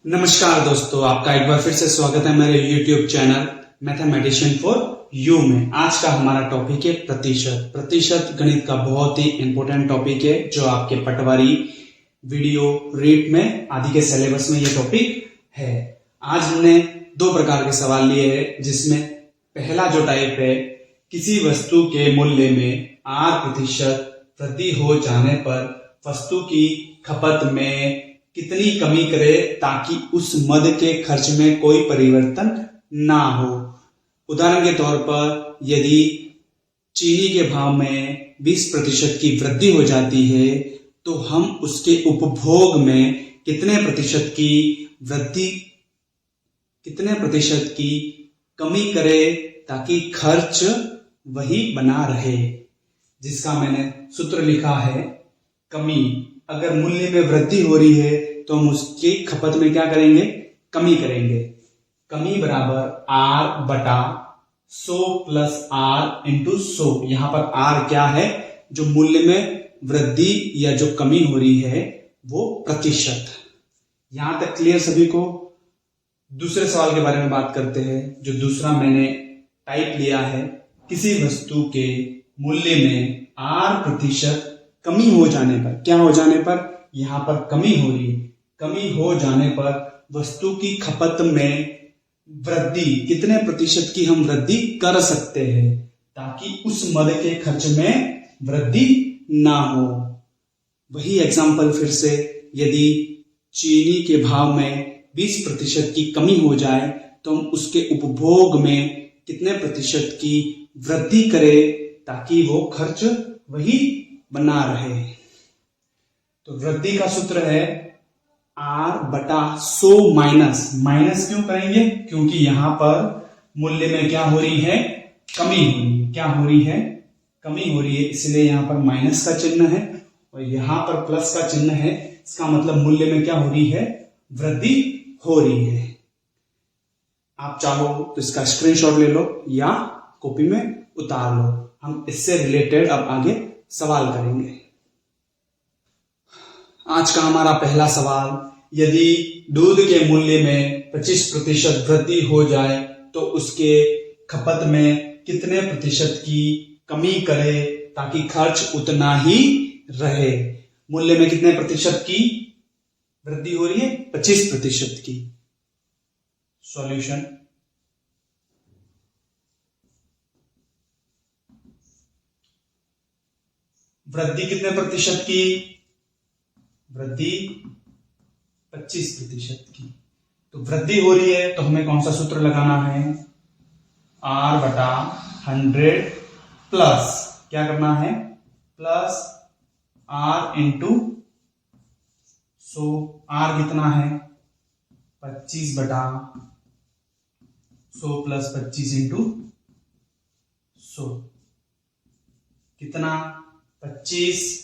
नमस्कार दोस्तों, आपका एक बार फिर से स्वागत है मेरे YouTube channel mathematician for you में। आज का हमारा टॉपिक है प्रतिशत। प्रतिशत गणित का बहुत ही इंपॉर्टेंट टॉपिक है जो आपके पटवारी, वीडियो, रीट में आदि के सिलेबस में ये टॉपिक है। आज हमने दो प्रकार के सवाल लिए हैं, जिसमें पहला जो टाइप है, किसी वस्तु के मूल्य में 8% वृद्धि हो जाने पर वस्तु की खपत में कितनी कमी करे ताकि उस मद के खर्च में कोई परिवर्तन ना हो। उदाहरण के तौर पर यदि चीनी के भाव में 20% की वृद्धि हो जाती है तो हम उसके उपभोग में कितने प्रतिशत की कमी करें ताकि खर्च वही बना रहे, जिसका मैंने सूत्र लिखा है कमी। अगर मूल्य में वृद्धि हो रही है तो हम उसकी खपत में क्या करेंगे, कमी करेंगे। कमी बराबर R बटा 100 प्लस R इंटू 100। यहां पर R क्या है, जो मूल्य में वृद्धि या जो कमी हो रही है वो प्रतिशत। यहां तक क्लियर सभी को। दूसरे सवाल के बारे में बात करते हैं, जो दूसरा मैंने टाइप लिया है, किसी वस्तु के मूल्य में 8% कमी हो जाने पर, क्या हो जाने पर, यहां पर कमी हो रही है, कमी हो जाने पर वस्तु की खपत में वृद्धि, कितने प्रतिशत की हम वृद्धि कर सकते हैं ताकि उस मद के खर्च में वृद्धि ना हो। वही एग्जाम्पल फिर से, यदि चीनी के भाव में 20% की कमी हो जाए तो हम उसके उपभोग में कितने प्रतिशत की वृद्धि करें ताकि वो खर्च वही बना रहे। तो वृद्धि का सूत्र है R बटा 100 माइनस क्यों करेंगे, क्योंकि यहां पर मूल्य में क्या हो रही है, कमी हो रही है। क्या हो रही है, कमी हो रही है, इसलिए यहां पर माइनस का चिन्ह है और यहां पर प्लस का चिन्ह है। इसका मतलब मूल्य में क्या हो रही है, वृद्धि हो रही है। आप चाहो तो इसका स्क्रीनशॉट ले लो या कॉपी में उतार लो। हम इससे रिलेटेड अब आगे सवाल करेंगे। आज का हमारा पहला सवाल, यदि दूध के मूल्य में 25% वृद्धि हो जाए तो उसके खपत में कितने प्रतिशत की कमी करे ताकि खर्च उतना ही रहे। मूल्य में कितने प्रतिशत की वृद्धि हो रही है, 25% की। सॉल्यूशन, वृद्धि कितने प्रतिशत की, वृद्धि 25% की। तो वृद्धि हो रही है तो हमें कौन सा सूत्र लगाना है, R बटा 100 प्लस, क्या करना है, प्लस R इंटू 100। R कितना है, 25 बटा 100 प्लस 25 इंटू 100 कितना, 25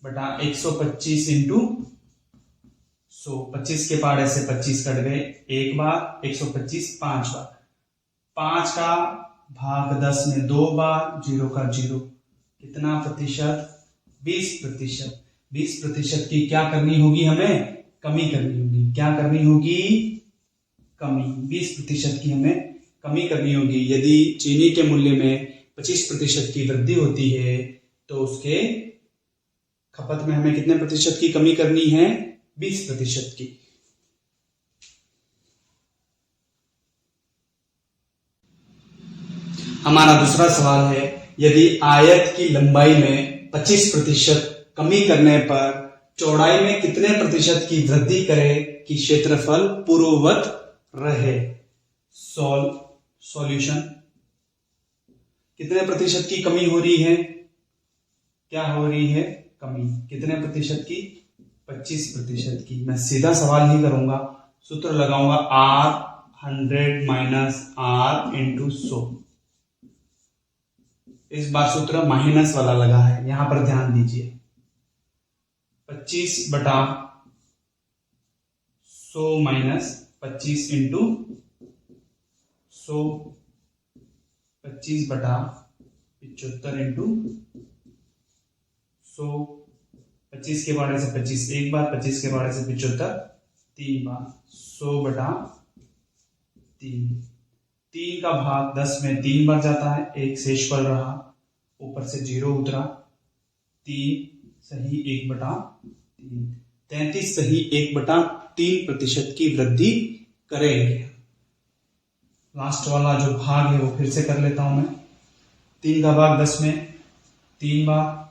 बटा 125 इंटू 100। 25 के पार ऐसे 25 कट गए एक बार, 125 5 बार, 5 का भाग 10 में 2 बार, 0 का 0। कितना प्रतिशत, 20%। 20% की क्या करनी होगी, हमें कमी करनी होगी। क्या करनी होगी, कमी। 20% की हमें कमी करनी होगी। यदि चीनी के मूल्य में 25% की वृद्धि होती है तो उसके खपत में हमें कितने प्रतिशत की कमी करनी है, 20% की। हमारा दूसरा सवाल है, यदि आयत की लंबाई में 25% कमी करने पर चौड़ाई में कितने प्रतिशत की वृद्धि करे कि क्षेत्रफल पूर्ववत रहे। सॉल्यूशन, कितने प्रतिशत की कमी हो रही है, क्या हो रही है, कमी। कितने प्रतिशत की, 25% की। मैं सीधा सवाल ही करूंगा, सूत्र लगाऊंगा R 100 माइनस R इंटू 100। इस बार सूत्र माइनस वाला लगा है, यहां पर ध्यान दीजिए। 25 बटा 100 माइनस 25 इंटू 100, 25 बटा 75 इंटू 100। 25 के बारे से 25 एक बार, 25 के बारे से 75 3 बार 100/3। 3 का भाग 10 में 3 बार जाता है, एक शेषफल रहा, ऊपर से 0 उतरा, 3 सही 1/3। 33 सही 1/3% की वृद्धि करेंगे। लास्ट वाला जो भाग है वो फिर से कर लेता हूं मैं। 3 का भाग 10 में 3 बार,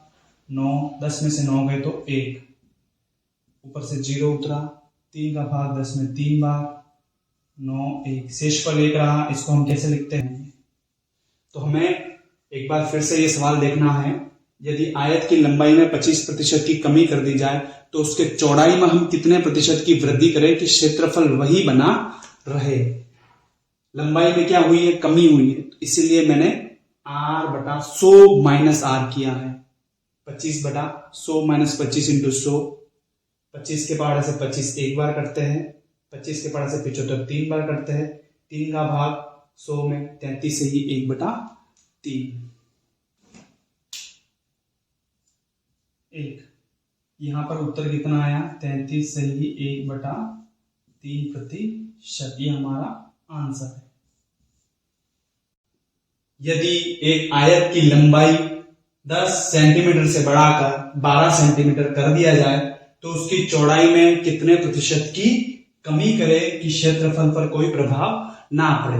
9, 10 में से 9 गए तो 1, ऊपर से 0 उतरा, 3 का भाग 10 में 3 बार, 9, 1, शेषफल 1 रहा। इसको हम कैसे लिखते हैं? तो हमें एक बार फिर से ये सवाल देखना है, यदि आयत की लंबाई में 25% की कमी कर दी जाए तो उसके चौड़ाई में हम कितने प्रतिशत की वृद्धि करें कि क्षेत्रफल वही बना रहे। लंबाई में क्या हुई है? कमी हुई है, इसीलिए मैंने r/100 माइनस r किया है। 25/100 माइनस 25 इंटू 100। 25 के पहाड़े से 25 एक बार करते हैं, 25 के पहाड़े से 75 3 बार करते हैं। 3 का भाग 100 में 33 से ही 1/3। 1 यहां पर उत्तर कितना आया? 33 से ही 1/3%। ये हमारा आंसर है। यदि एक आयत की लंबाई 10 सेंटीमीटर से बढ़ाकर 12 सेंटीमीटर कर दिया जाए तो उसकी चौड़ाई में कितने प्रतिशत की कमी करे कि क्षेत्रफल पर कोई प्रभाव ना पड़े।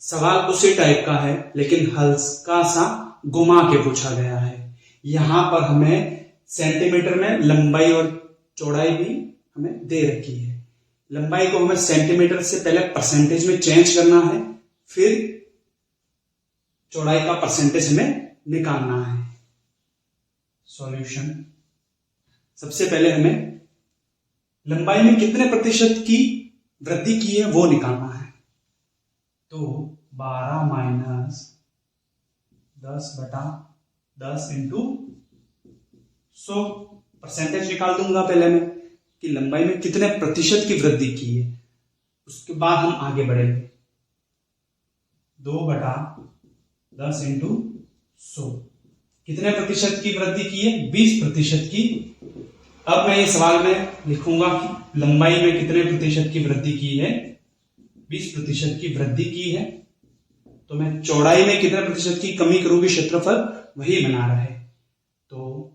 सवाल उसी टाइप का है लेकिन हल्का सा घुमा के पूछा गया है। यहां पर हमें सेंटीमीटर में लंबाई और चौड़ाई भी हमें दे रखी है। लंबाई को हमें सेंटीमीटर से पहले परसेंटेज में चेंज करना है, फिर चौड़ाई का परसेंटेज हमें निकालना है। सॉल्यूशन, सबसे पहले हमें लंबाई में कितने प्रतिशत की वृद्धि की है वो निकालना है। तो 12 माइनस 10/10 इंटू 100 परसेंटेज निकाल दूंगा पहले मैं कि लंबाई में कितने प्रतिशत की वृद्धि की है। उसके बाद हम आगे बढ़ेंगे। 2/10 इंटू 100 कितने प्रतिशत की वृद्धि की है? 20% की। अब मैं ये सवाल में लिखूंगा कि लंबाई में कितने प्रतिशत की वृद्धि की है? 20% की वृद्धि की है। तो मैं चौड़ाई में कितने प्रतिशत की कमी करूंगी, क्षेत्रफल वही बना रहे। तो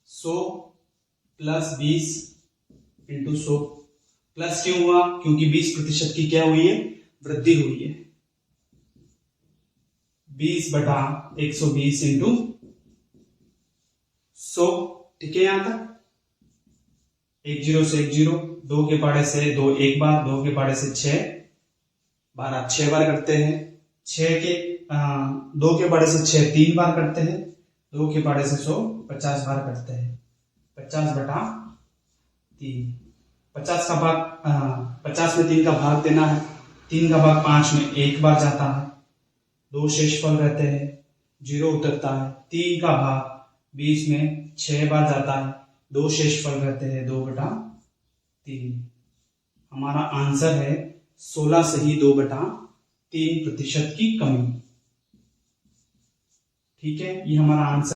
100 प्लस 20 इंटू 100। प्लस क्यों हुआ? क्योंकि 20% की क्या हुई है? वृद्धि हुई है। 20/120 इंटू 100। ठीक है, यहां तक 1 0 से 1 0, 2 के पहाड़े से 2 एक बार, 2 के पहाड़े से 6 12 6 बार करते हैं। 2 के पहाड़े से 6 3 बार करते हैं। 2 के पहाड़े से 100 50 बार करते हैं। 50/3। 50 का भाग 50 में 3 का भाग देना है। 3 का भाग 5 में एक बार जाता है। 2 शेषफल रहते हैं, 0 उतरता है। 3 का भाग 20 में 6 बार जाता है। 2 शेषफल रहते हैं, 2/3। हमारा आंसर है 16 से ही 2/3% की कमी। ठीक है, ये हमारा आंसर